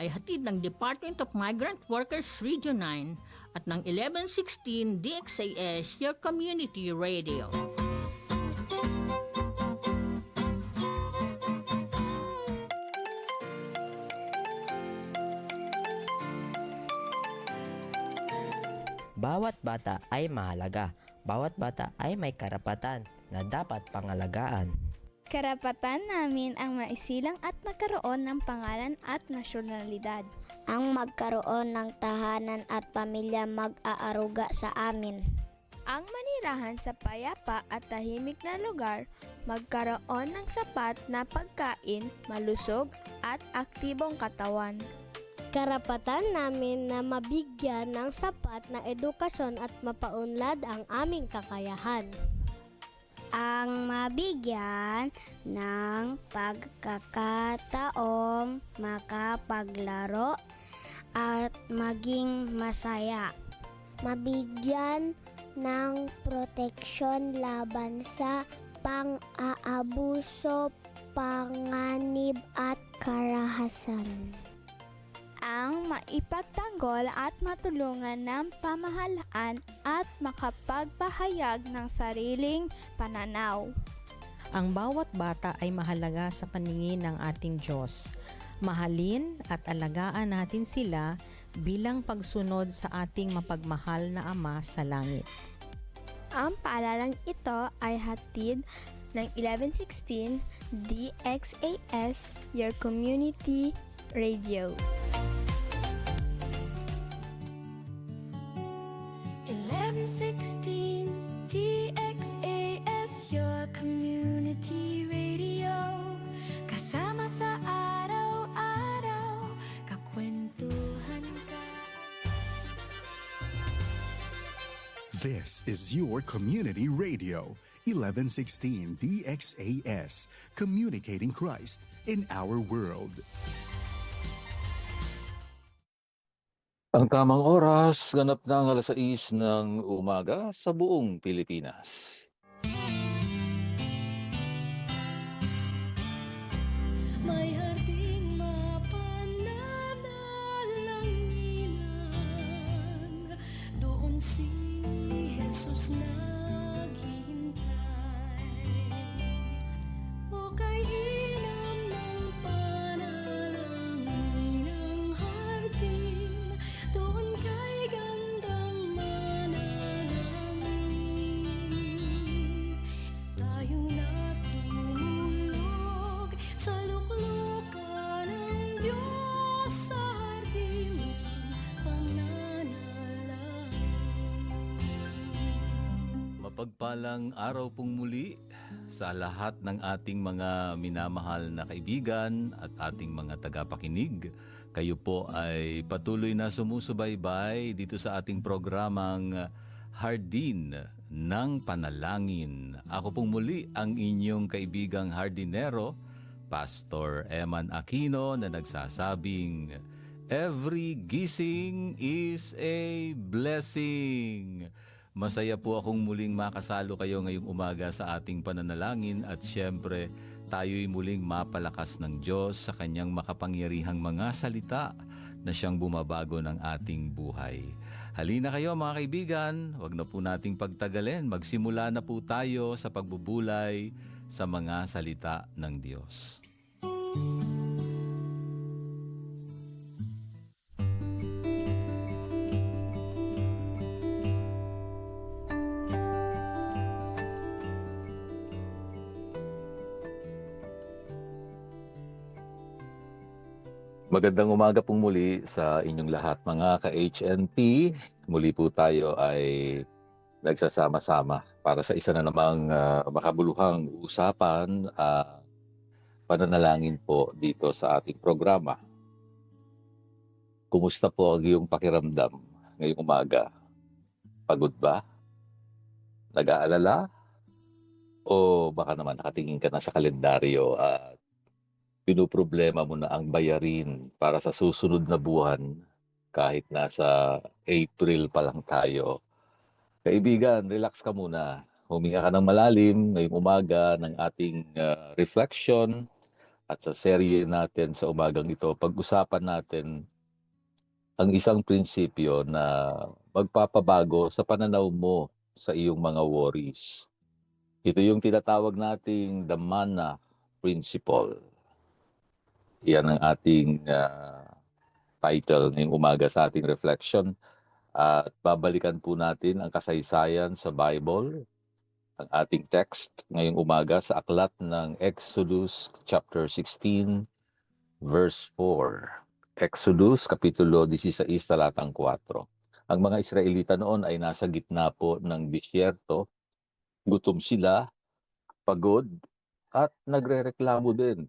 ay hatid ng Department of Migrant Workers Region 9 at ng 1116 DXAS, your community radio. Bawat bata ay mahalaga. Bawat bata ay may karapatan na dapat pangalagaan. Karapatan namin ang maisilang at magkaroon ng pangalan at nasyonalidad. Ang magkaroon ng tahanan at pamilya mag-aaruga sa amin. Ang manirahan sa payapa at tahimik na lugar, magkaroon ng sapat na pagkain, malusog at aktibong katawan. Karapatan namin na mabigyan ng sapat na edukasyon at mapaunlad ang aming kakayahan. Ang mabigyan ng pagkakataong makapaglaro at maging masaya. Mabigyan ng proteksyon laban sa pang-aabuso, panganib at karahasan. Ang maipagtanggol at matulungan ng pamahalaan at makapagpahayag ng sariling pananaw. Ang bawat bata ay mahalaga sa paningin ng ating Diyos. Mahalin at alagaan natin sila bilang pagsunod sa ating mapagmahal na Ama sa langit. Ang paalalang ito ay hatid ng 1116 DXAS, your community radio. 1116 DXAS, your community radio. Kasama sa araw-araw, kakwentuhan ka. This is your community radio, 1116 DXAS, communicating Christ in our world. Ang tamang oras, ganap na ang 6:00 ng umaga sa buong Pilipinas. May harding mapananalanginan, doon si Jesus naghihintay. O kay inam ng panalangin ang hardin, doon kay gandang manalangin. Tayong natulog sa luklukan ng Diyos sa hardin ng pananalangin. Mapagpalang araw pong muli sa lahat ng ating mga minamahal na kaibigan at ating mga tagapakinig. Kayo po ay patuloy na sumusubaybay dito sa ating programang Hardin ng Panalangin. Ako pong muli ang inyong kaibigang hardinero, Pastor Eman Aquino, na nagsasabing, every gising is a blessing. Masaya po akong muling makasalo kayo ngayong umaga sa ating pananalangin at siyempre tayo'y muling mapalakas ng Diyos sa kanyang makapangyarihang mga salita na siyang bumabago ng ating buhay. Halina kayo mga kaibigan, wag na po nating pagtagalin. Magsimula na po tayo sa pagbubulay sa mga salita ng Diyos. Magandang umaga pong muli sa inyong lahat mga ka-HNP. Muli po tayo ay nagsasama-sama para sa isa na namang makabuluhang usapan, pananalangin po dito sa ating programa. Kumusta po ang iyong pakiramdam ngayong umaga? Pagod ba? Nag-aalala? O baka naman nakatingin ka na sa kalendaryo at pinoproblema mo na ang bayarin para sa susunod na buwan kahit nasa April pa lang tayo. Kaibigan, relax ka muna. Huminga ka ng malalim ngayong umaga ng ating reflection At sa serye natin sa umagang ito, pag-usapan natin ang isang prinsipyo na magpapabago sa pananaw mo sa iyong mga worries. Ito yung tinatawag nating the manna principle. Yan ang ating title ngayong umaga sa ating reflection. At babalikan po natin ang kasaysayan sa Bible, ang ating text ngayong umaga sa aklat ng Exodus chapter 16 verse 4. Exodus kapitulo 16 talatang 4. Ang mga Israelita noon ay nasa gitna po ng disyerto. Gutom sila, pagod, at nagrereklamo din.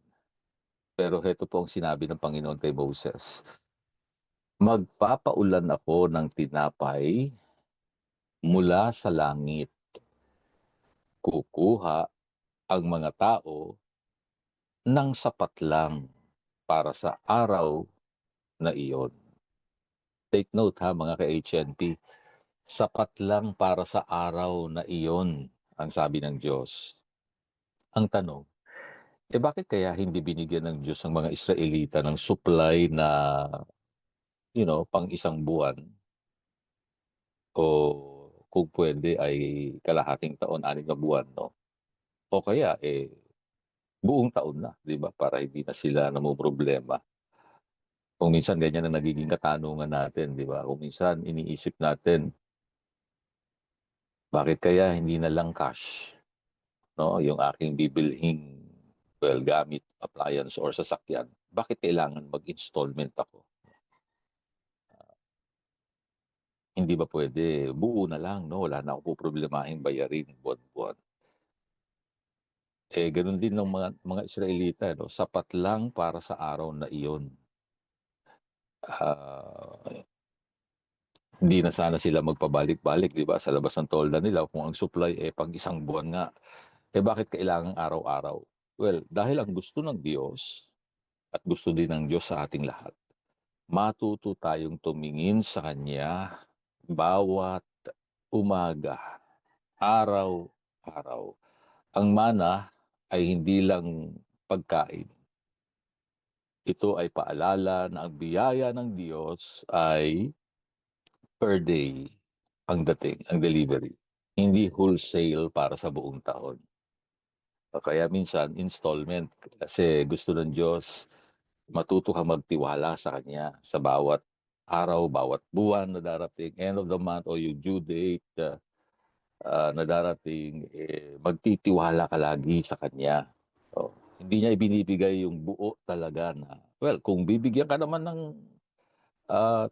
Pero heto po ang sinabi ng Panginoon kay Moses. Magpapaulan ako ng tinapay mula sa langit. Kukuha ang mga tao ng sapat lang para sa araw na iyon. Take note ha mga ka-HNP, sapat lang para sa araw na iyon, ang sabi ng Diyos. Ang tanong, bakit kaya hindi binigyan ng Diyos ang mga Israelita ng supply na, pang isang buwan? O kung pwede ay kalahating taon, 6 na buwan, no? O kaya, buong taon na, di ba? Para hindi na sila namumroblema. Kung minsan ganyan ang nagiging katanungan natin, di ba? Kung minsan iniisip natin, bakit kaya hindi na lang cash? No, yung aking bibilhing gamit, appliance or sasakyan. Bakit kailangan mag-installment ako? Hindi ba pwede? Buo na lang, no? Wala na ako problemahin bayarin buwan-buwan. Ganun din ng mga Israelita, no? Sapat lang para sa araw na iyon. Hindi na sana sila magpabalik-balik, di ba? Sa labas ng tolda nila, kung ang supply pang isang buwan nga, bakit kailangan araw-araw? Well, dahil ang gusto ng Diyos at gusto din ng Diyos sa ating lahat, matuto tayong tumingin sa Kanya bawat umaga, araw-araw. Ang mana ay hindi lang pagkain. Ito ay paalala na ang biyaya ng Diyos ay per day ang dating, ang delivery. Hindi wholesale para sa buong taon. Kaya minsan, installment. Kasi gusto ng Diyos, matuto ka magtiwala sa Kanya sa bawat araw, bawat buwan na darating, end of the month o yung due date na darating, magtitiwala ka lagi sa Kanya. So, hindi niya ibinibigay yung buo talaga na, well, kung bibigyan ka naman ng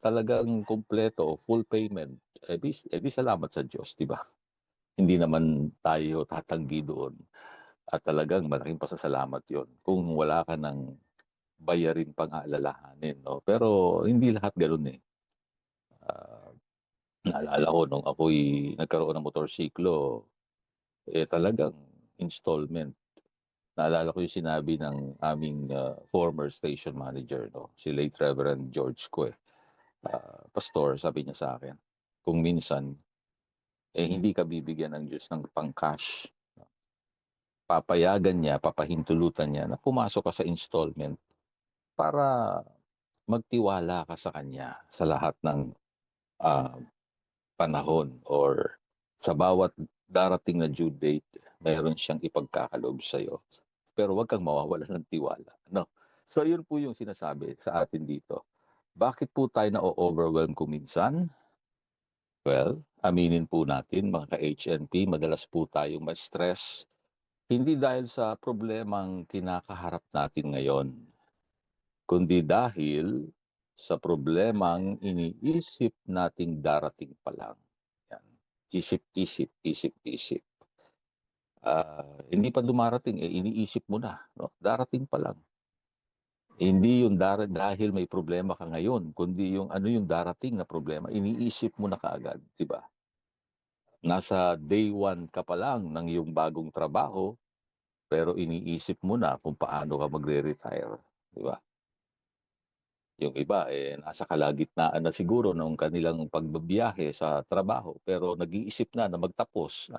talagang kompleto o full payment, di salamat sa Diyos, di ba? Hindi naman tayo tatanggi doon. At talagang malaking pasasalamat yon kung wala ka ng bayarin pang aalalahanin. No? Pero hindi lahat ganoon eh. Naalala ko nung ako'y nagkaroon ng motorsiklo, talagang installment. Naalala ko yung sinabi ng aming former station manager, no? Si late Reverend George Cue. Pastor, sabi niya sa akin, kung minsan, hindi ka bibigyan ng Diyos ng pang-cash. Papayagan niya, papahintulutan niya na pumasok ka sa installment para magtiwala ka sa Kanya sa lahat ng panahon or sa bawat darating na due date, mayroon siyang ipagkakaloob sa iyo. Pero huwag kang mawawala ng tiwala. No? So yun po yung sinasabi sa atin dito. Bakit po tayo na-overwhelm kuminsan? Well, aminin po natin mga ka-HNP, madalas po tayong ma-stress. Hindi dahil sa problemang kinakaharap natin ngayon, kundi dahil sa problemang iniisip nating darating pa lang. Yan. Isip-isip, isip-isip. Hindi pa dumarating, iniisip mo na. No? Darating pa lang. Hindi yung dahil may problema ka ngayon, kundi yung ano yung darating na problema, iniisip mo na kaagad, di ba? Nasa day 1 ka pa lang ng iyong bagong trabaho, pero iniisip mo na kung paano ka magre-retire, di ba? Yung iba, nasa kalagitnaan na siguro ng kanilang pagbabiyahe sa trabaho, pero nag-iisip na magtapos.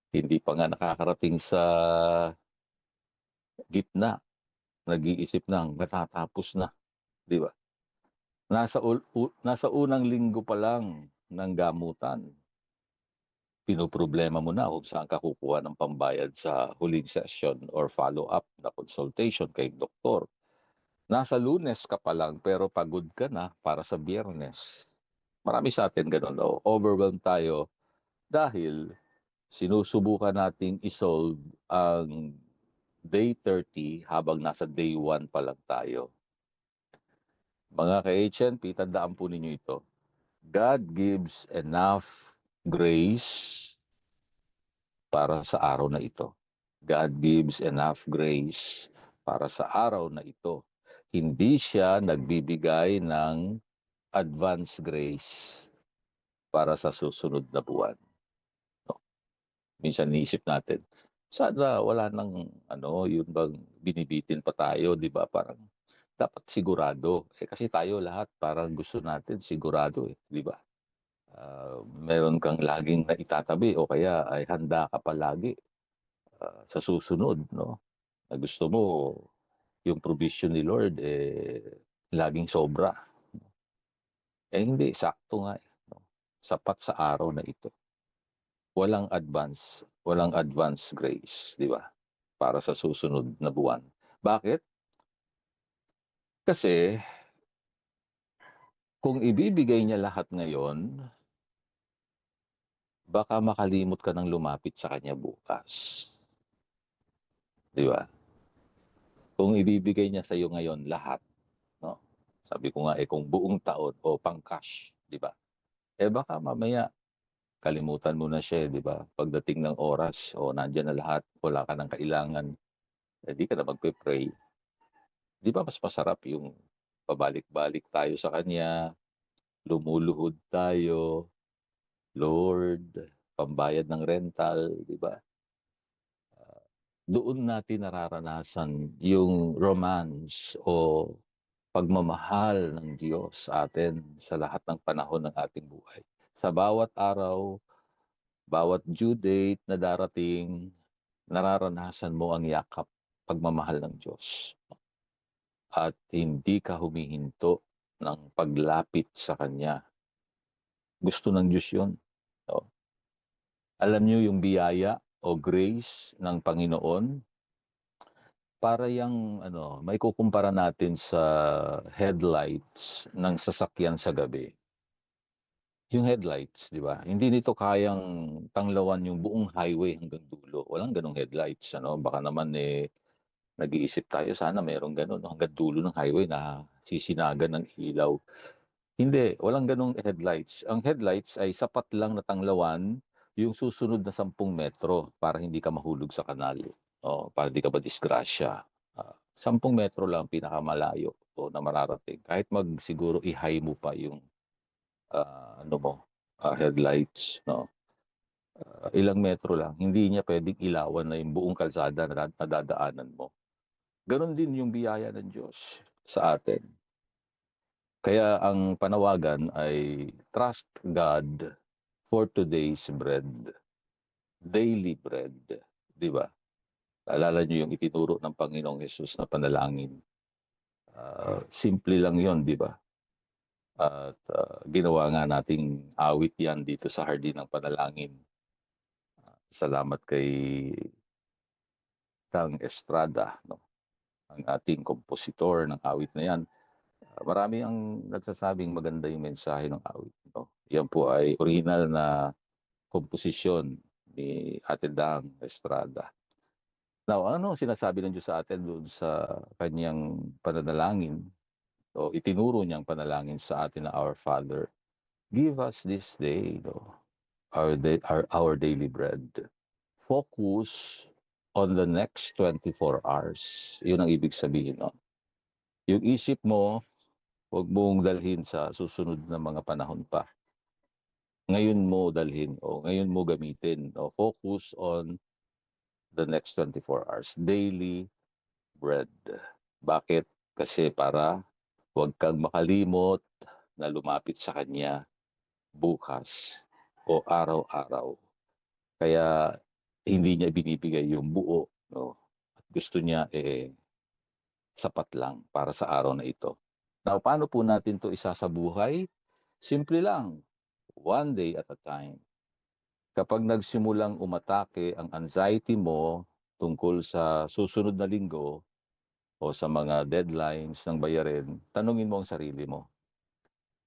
Hindi pa nga nakakarating sa gitna. nag-iisip ng matatapos na, di ba? Nasa unang linggo pa lang ng gamutan, pinoproblema mo na kung saan ka kukuha ng pambayad sa huling session or follow-up na consultation kay doktor. Nasa Lunes ka pa lang pero pagod ka na para sa Biyernes. Marami sa atin ganun, no? Overwhelmed tayo dahil sinusubukan nating isolve ang day 30 habang nasa day 1 pa lang tayo. Mga ka-HNP, tandaan po ninyo ito. God gives enough grace para sa araw na ito. God gives enough grace para sa araw na ito. Hindi siya nagbibigay ng advance grace para sa susunod na buwan. No? Minsan niisip natin, sana wala nang yun bang binibitin pa tayo, di ba? Parang dapat sigurado. Kasi tayo lahat parang gusto natin sigurado, di ba? Meron kang laging naitatabi o kaya ay handa ka palagi sa susunod, no? Na gusto mo yung provision ni Lord laging sobra. Hindi, sakto nga. No? Sapat sa araw na ito. Walang advance grace, di ba? Para sa susunod na buwan. Bakit? Kasi kung ibibigay niya lahat ngayon, baka makalimot ka ng lumapit sa kanya bukas. Di ba? Kung ibibigay niya sa iyo ngayon lahat, no? Sabi ko nga kung buong taon o pang-cash, di ba? Baka mamaya kalimutan mo na siya, di ba? Pagdating ng oras, nandiyan na lahat, wala ka ng kailangan, di ka na magpe-pray. Di ba mas masarap yung pabalik-balik tayo sa kanya, lumuluhod tayo, Lord, pambayad ng rental, di ba? Doon natin nararanasan yung romance o pagmamahal ng Diyos sa atin sa lahat ng panahon ng ating buhay. Sa bawat araw, bawat due date na darating, nararanasan mo ang yakap, pagmamahal ng Diyos. At hindi ka humihinto ng paglapit sa Kanya. Gusto ng Diyos yun. No? Alam niyo yung biyaya o grace ng Panginoon, para yung may kukumpara natin sa headlights ng sasakyan sa gabi. Yung headlights, di ba? Hindi nito kayang tanglawan yung buong highway hanggang dulo. Walang ganong headlights, Baka naman nag-iisip tayo, sana mayroong ganon, hanggang dulo ng highway na sisinagan ng ilaw. Hindi, walang ganong headlights. Ang headlights ay sapat lang na tanglawan yung susunod na 10 metro para hindi ka mahulog sa kanal. Para hindi ka madisgrasya. 10 metro lang pinakamalayo na mararating. Kahit siguro i-high mo pa yung headlights. No? Ilang metro lang. Hindi niya pwedeng ilawan na yung buong kalsada na nadadaanan mo. Ganon din yung biyaya ng Diyos sa atin. Kaya ang panawagan ay trust God for today's bread. Daily bread. Di ba? Alala niyo yung itinuro ng Panginoong Hesus na panalangin. Simple lang yon, di ba? At ginawa nga nating awit yan dito sa Hardin ng Panalangin. Salamat kay Tang Estrada, no? Ang ating kompositor ng awit na yan. Marami ang nagsasabing maganda yung mensahe ng awit. No? Yan po ay original na komposisyon ni Ate Dang Estrada. Now, ano sinasabi ng Diyos sa atin doon sa kanyang pananalangin? So, itinuro niyang panalangin sa atin na Our Father. Give us this day our daily bread. Focus on the next 24 hours. Yun ang ibig sabihin. No? Yung isip mo, huwag mong dalhin sa susunod na mga panahon pa. Ngayon mo dalhin o ngayon mo gamitin. Focus on the next 24 hours. Daily bread. Bakit? Kasi para huwag kang makalimot na lumapit sa Kanya bukas o araw-araw. Kaya hindi niya binibigay yung buo. No? At gusto niya sapat lang para sa araw na ito. Now, paano po natin to isasabuhay? Simple lang, one day at a time. Kapag nagsimulang umatake ang anxiety mo tungkol sa susunod na linggo o sa mga deadlines ng bayarin, tanungin mo ang sarili mo,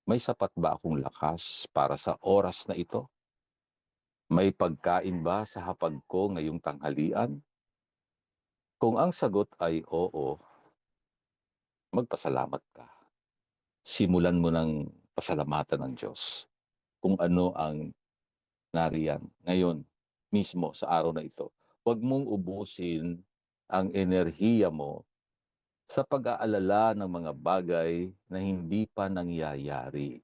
may sapat ba akong lakas para sa oras na ito? May pagkain ba sa hapag ko ngayong tanghalian? Kung ang sagot ay oo, magpasalamat ka. Simulan mo ng pasalamatan ng Diyos kung ano ang nariyan ngayon mismo sa araw na ito. Huwag mong ubusin ang enerhiya mo sa pag-aalala ng mga bagay na hindi pa nangyayari.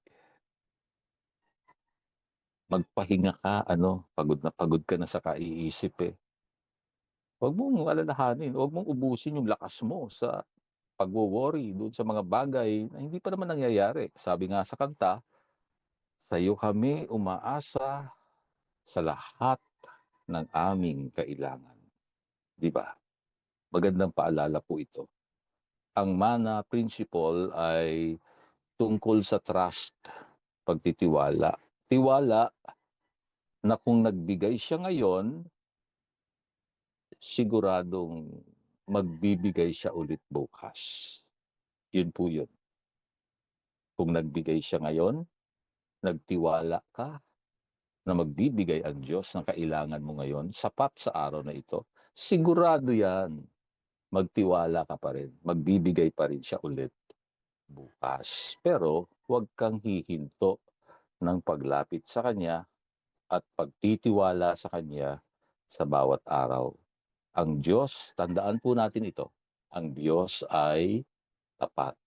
Magpahinga ka, pagod ka na sa kaiisip eh. Huwag mong alalahanin, huwag mong ubusin yung lakas mo sa pagwo-worry doon sa mga bagay na hindi pa naman nangyayari. Sabi nga sa kanta, sa iyo kami umaasa sa lahat ng aming kailangan. Di ba? Magandang paalala po ito. Ang mana principle ay tungkol sa trust, pagtitiwala. Tiwala na kung nagbigay siya ngayon, siguradong magbibigay siya ulit bukas. Yun po yun. Kung nagbigay siya ngayon, nagtiwala ka na magbibigay ang Diyos ng kailangan mo ngayon, sapat sa araw na ito, sigurado yan. Magtiwala ka pa rin. Magbibigay pa rin siya ulit bukas. Pero huwag kang hihinto ng paglapit sa Kanya at pagtitiwala sa Kanya sa bawat araw. Ang Diyos, tandaan po natin ito, ang Diyos ay tapat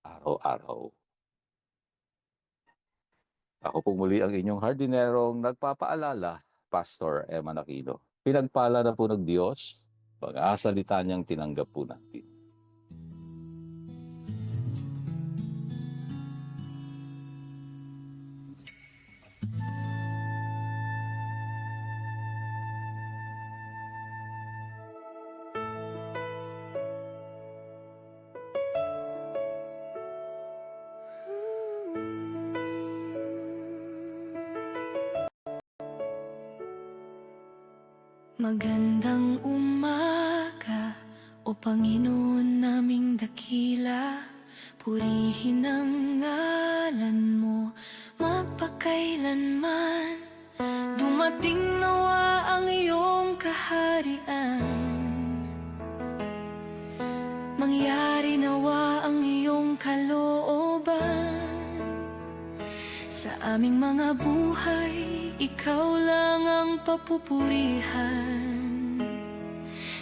araw-araw. Ako po muli ang inyong hardinerong nagpapaalala, Pastor Emman Aquino. Pinagpala na po ng Diyos, mga salita niyang tinanggap po natin. Magandang umaga, o Panginoon naming dakila. Purihin ang ngalan mo, magpakailanman. Dumating nawa ang iyong kaharian. Mangyari nawa ang iyong kalooban. Sa aming mga buhay, ikaw lang ang papupurihan.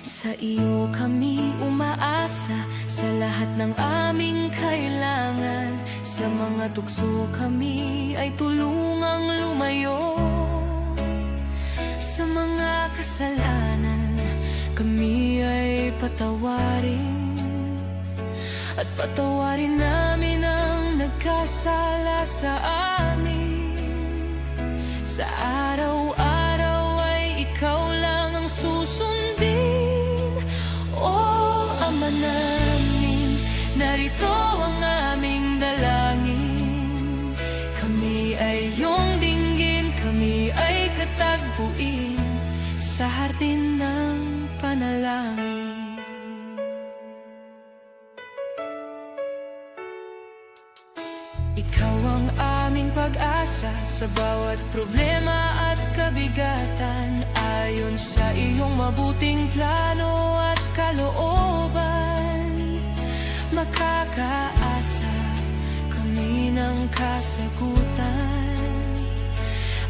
Sa iyo kami umaasa, sa lahat ng aming kailangan. Sa mga tukso kami ay tulungang lumayo. Sa mga kasalanan kami ay patawarin. At patawarin namin ang nagkasala sa amin. Sa araw-araw ay ikaw lang ang susundin. O Ama namin, narito ang aming dalangin. Kami ay iyong dinggin, kami ay katagpuin sa hardin ng panalangin. Ikaw ang aming pag-asa sa bawat problema at kabigatan. Ayon sa iyong mabuting plano at kalooban, makakaasa kami ng kasagutan.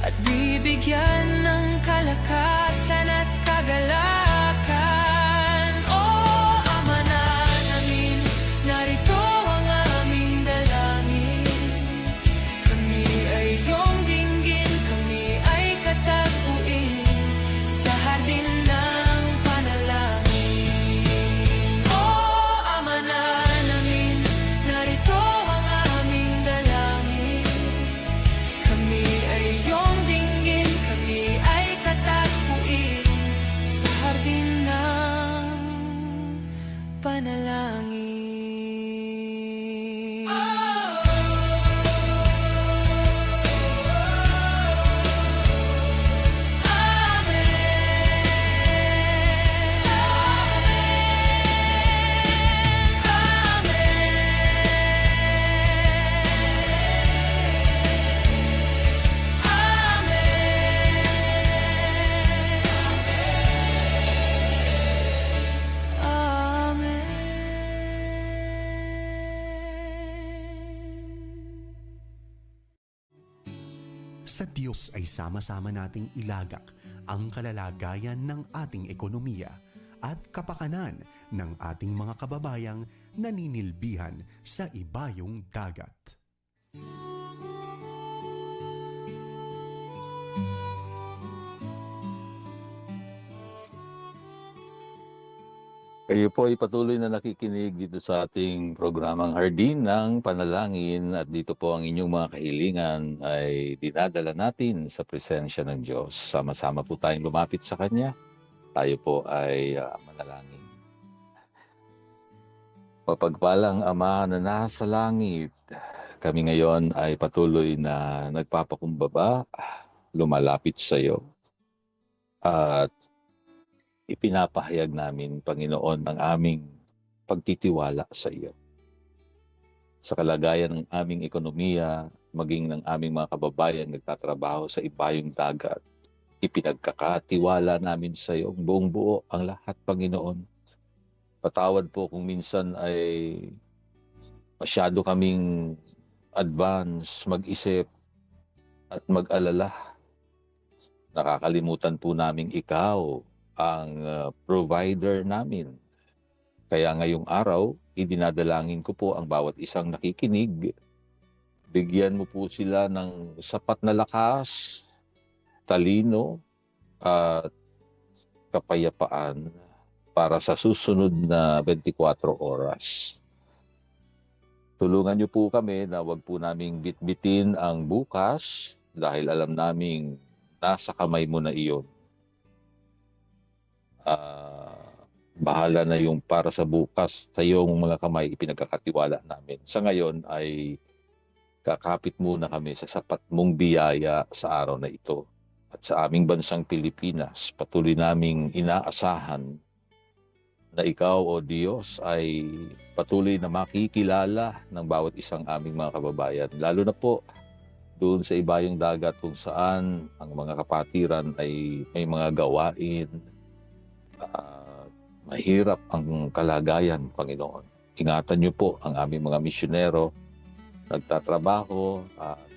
At bibigyan ng kalakasan at kagalakan. O Ama namin, narito ang aming dalangin. Kami ay iyong dinggin, kami ay katagpuin sa hardin ng panalangin. O Ama namin, narito ang aming dalangin. Kami ay iyong dinggin, kami ay katagpuin sa hardin Sa Diyos ay sama-sama nating ilagak ang kalalagayan ng ating ekonomiya at kapakanan ng ating mga kababayang naninilbihan sa ibayong dagat. Kayo po ay patuloy na nakikinig dito sa ating programang Hardin ng Panalangin at dito po ang inyong mga kahilingan ay dinadala natin sa presensya ng Diyos. Sama-sama po tayong lumapit sa Kanya. Tayo po ay manalangin. Mapagpalang Ama na nasa langit, kami ngayon ay patuloy na nagpapakumbaba, lumalapit sa iyo. At ipinapahayag namin, Panginoon, ang aming pagtitiwala sa iyo. Sa kalagayan ng aming ekonomiya, maging ng aming mga kababayan nagtatrabaho sa ibayong dagat, ipinagkakatiwala namin sa iyo ang buong buo ang lahat, Panginoon. Patawad po kung minsan ay masyado kaming advance, mag-isip at mag-alala. Nakakalimutan po namin ikaw ang provider namin. Kaya ngayong araw, idinadalangin ko po ang bawat isang nakikinig. Bigyan mo po sila ng sapat na lakas, talino, at kapayapaan para sa susunod na 24 oras. Tulungan niyo po kami na wag po naming bitbitin ang bukas dahil alam naming nasa kamay mo na iyon. Bahala na yung para sa bukas sa iyong mga kamay ipinagkakatiwala namin. Sa ngayon ay kakapit muna kami sa sapat mong biyaya sa araw na ito. At sa aming bansang Pilipinas, patuloy naming inaasahan na ikaw, O Diyos, ay patuloy na makikilala ng bawat isang aming mga kababayan. Lalo na po doon sa ibayong dagat kung saan ang mga kapatiran ay may mga gawain. Mahirap ang kalagayan, Panginoon. Ingatan niyo po ang aming mga misyonero, nagtatrabaho,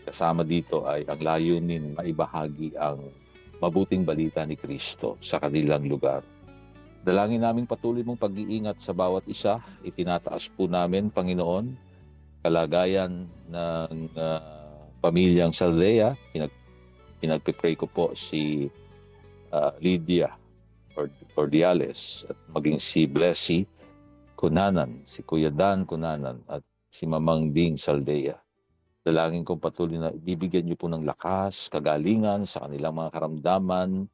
kasama dito ay ang layunin maibahagi ang mabuting balita ni Kristo sa kanilang lugar. Dalangin namin patuloy mong pag-iingat sa bawat isa. Itinataas po namin, Panginoon, kalagayan ng pamilyang Saldea. Pinagpipray ko po si Lydia Cordiales at maging si Blessy Cunanan, si Kuya Dan Cunanan at si Mamang Ding Saldea. Dalangin kong patuloy na ibibigyan niyo po ng lakas, kagalingan sa kanilang mga karamdaman,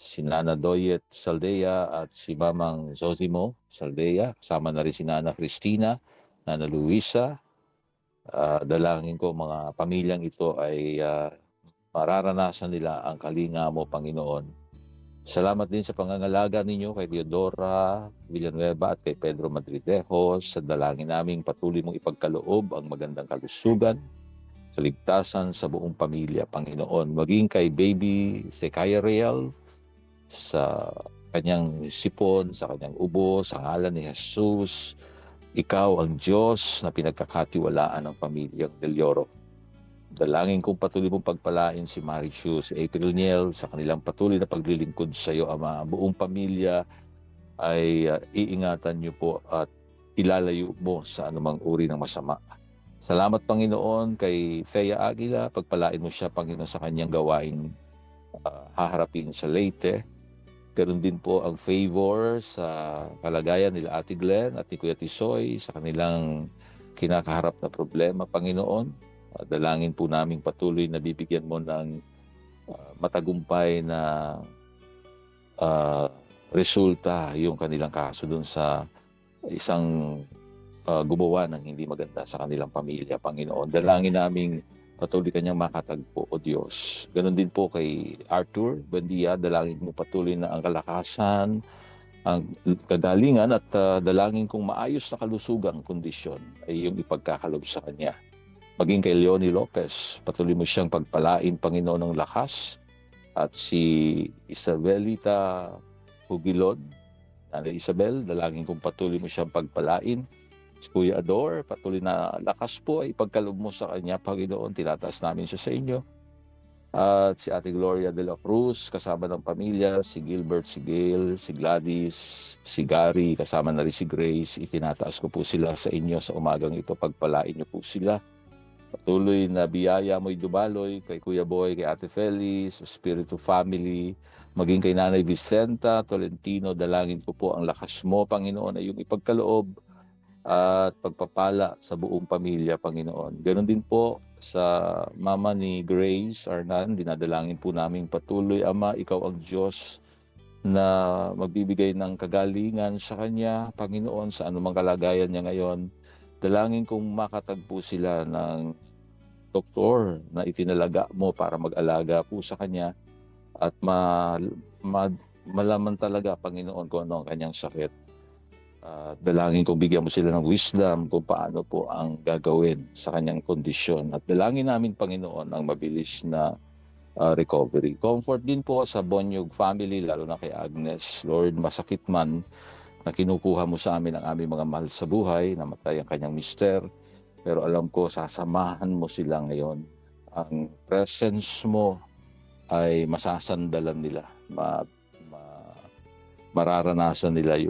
si Nana Doyet Saldea at si Mamang Zosimo Saldea, kasama na rin si Nana Cristina, Nana Luisa. Dalangin ko mga pamilyang ito ay mararanasan nila ang kalinga mo, Panginoon. Salamat din sa pangangalaga ninyo kay Teodora Villanueva at kay Pedro Madridejos. Sa dalangin naming patuloy mong ipagkaloob ang magandang kalusugan, kaligtasan sa buong pamilya, Panginoon. Maging kay baby Sekaya Real, sa kanyang sipon, sa kanyang ubo, sa ngalan ni Jesus. Ikaw ang Diyos na pinagkakatiwalaan ng pamilyang Del Oro. Dalangin kong patuloy mong pagpalain si Marichu, si April Niel, sa kanilang patuloy na paglilingkod sa iyo, Ama. Ang buong pamilya ay iingatan niyo po at ilalayo mo sa anumang uri ng masama. Salamat, Panginoon, kay Thea Aguila. Pagpalain mo siya, Panginoon, sa kanyang gawaing haharapin sa Leyte. Ganoon din po ang favor sa kalagayan nila Ate Glenn at ni Kuya Tisoy sa kanilang kinakaharap na problema, Panginoon. Dalangin po namin patuloy na bibigyan mo ng matagumpay na resulta yung kanilang kaso dun sa isang gumawa ng hindi maganda sa kanilang pamilya, Panginoon. Dalangin namin patuloy kanyang makatagpo, O Diyos. Ganon din po kay Arthur Buendia, dalangin mo patuloy na ang kalakasan, ang kagalingan at dalangin kong maayos na kalusugang kondisyon ay yung ipagkakalob sa kanya. Maging kay Leonie Lopez, patuloy mo siyang pagpalain, Panginoon, ng lakas. At si Isabelita Hugilod, Nanay Isabel, dalangin kong patuloy mo siyang pagpalain. Si Kuya Ador, patuloy na lakas po ay pagkalob mo sa kanya, Panginoon. Tinataas namin siya sa inyo. At si Ate Gloria de la Cruz, kasama ng pamilya, si Gilbert, si Gail, si Gladys, si Gary, kasama na rin si Grace. Itinataas ko po sila sa inyo sa umagang ito. Pagpalain niyo po sila. Patuloy na biyaya mo'y dumaloy kay Kuya Boy, kay Ate Feli, sa Spiritu Family, maging kay Nanay Vicenta Tolentino. Dalangin ko po ang lakas mo, Panginoon, ay yung ipagkaloob at pagpapala sa buong pamilya, Panginoon. Ganon din po sa mama ni Grace Arnan, dinadalangin po namin patuloy, Ama, ikaw ang Diyos na magbibigay ng kagalingan sa kanya, Panginoon, sa anumang kalagayan niya ngayon. Dalangin kong makatagpo sila ng doktor na itinalaga mo para mag-alaga po sa kanya at malaman talaga, Panginoon, kung ano ang kanyang sakit. Dalangin kong bigyan mo sila ng wisdom kung paano po ang gagawin sa kanyang kondisyon. At dalangin namin, Panginoon, ang mabilis na recovery. Comfort din po sa Bonyog family, lalo na kay Agnes. Lord, masakit man na kinukuha mo sa amin ang aming mga mahal sa buhay, namatay ang kanyang mister. Pero alam ko, sasamahan mo sila ngayon. Ang presence mo ay masasandalan nila. Mararanasan nila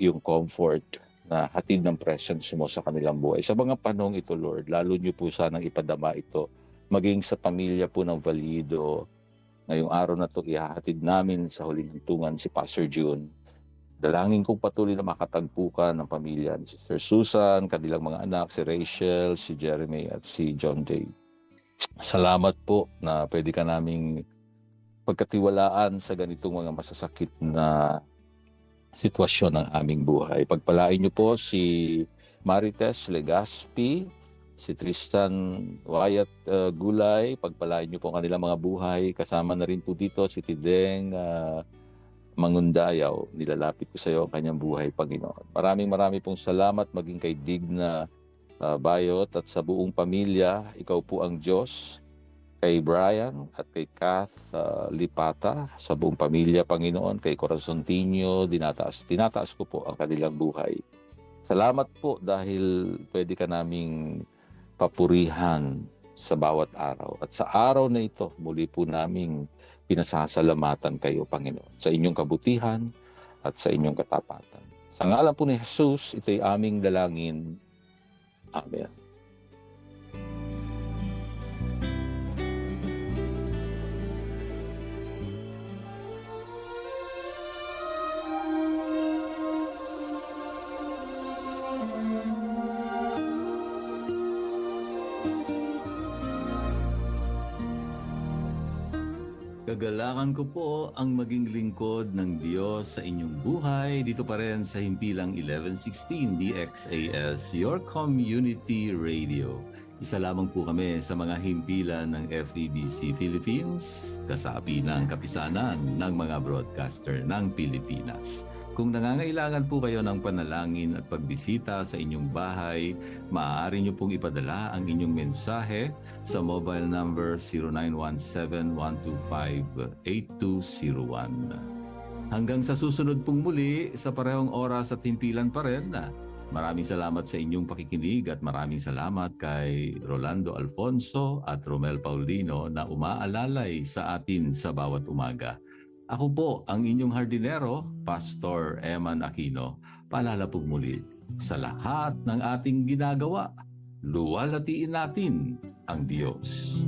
yung comfort na hatid ng presence mo sa kanilang buhay. Sa mga panahong ito, Lord, lalo niyo po sanang ipadama ito, maging sa pamilya po ng Valido. Ngayong araw na ito, ihahatid namin sa huling hintungan si Pastor June. Dalangin kong patuloy na makatagpo ka ng pamilya ni Sister Susan, kanilang mga anak, si Rachel, si Jeremy, at si John Day. Salamat po na pwede ka naming pagkatiwalaan sa ganitong mga masasakit na sitwasyon ng aming buhay. Pagpalain niyo po si Marites Legaspi, si Tristan Wyatt Gulay, pagpalain niyo po ang kanilang mga buhay. Kasama na rin po dito si Tideng Mangundayaw. Nilalapit ko sa iyo ang kanyang buhay, Panginoon. Maraming pong salamat maging kay Digna Bayot at sa buong pamilya. Ikaw po ang Diyos. Kay Brian at kay Kath Lipata, sa buong pamilya, Panginoon, kay Corazon Tinio, tinataas ko po ang kanilang buhay. Salamat po dahil pwede ka naming papurihan sa bawat araw. At sa araw na ito, muli po naming pinasasalamatan kayo, Panginoon, sa inyong kabutihan at sa inyong katapatan. Sa ngalan po ni Jesus, ito'y aming dalangin. Amen. Kagalakan ko po ang maging lingkod ng Diyos sa inyong buhay dito pa rin sa Himpilang 1116 DXAS, your community radio. Isa lamang po kami sa mga himpilan ng FEBC Philippines, kasapi ng kapisanan ng mga broadcaster ng Pilipinas. Kung nangangailangan po kayo ng panalangin at pagbisita sa inyong bahay, maaari nyo pong ipadala ang inyong mensahe sa mobile number 0917-125-8201. Hanggang sa susunod pong muli sa parehong oras at himpilan pa rin, maraming salamat sa inyong pakikinig at maraming salamat kay Rolando Alfonso at Romel Paulino na umaalalay sa atin sa bawat umaga. Ako po ang inyong hardinero, Pastor Eman Aquino. Paalala po muli, sa lahat ng ating ginagawa, luwalhatiin natin ang Diyos.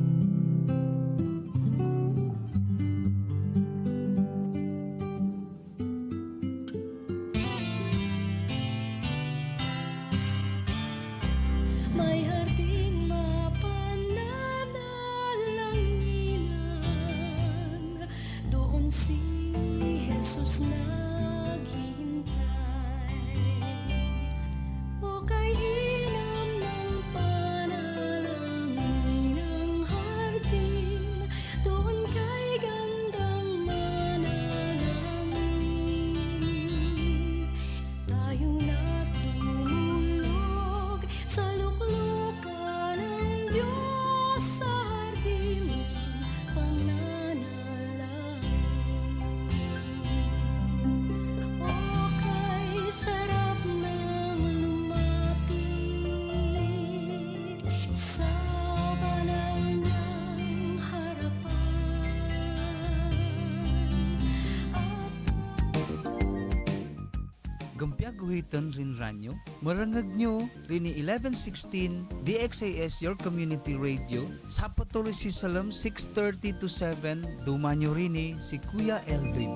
May harding mapananalanginan, doon si Jesus naghihintay. O kay inam ng panalangin ng hardin, doon kay gandang manalangin. Tayong natulog sa luklukan ng Diyos sa hardin ng pananalangin. O kay sarap ng lumapit sa banal ng harapan. Gampyaguhitan rin ranyo. Marangag nyo rini 1116 DXAS Your Community Radio. Sa patuloy si Salam 6:30 to 7. Dumanyo rini si Kuya Eldrin.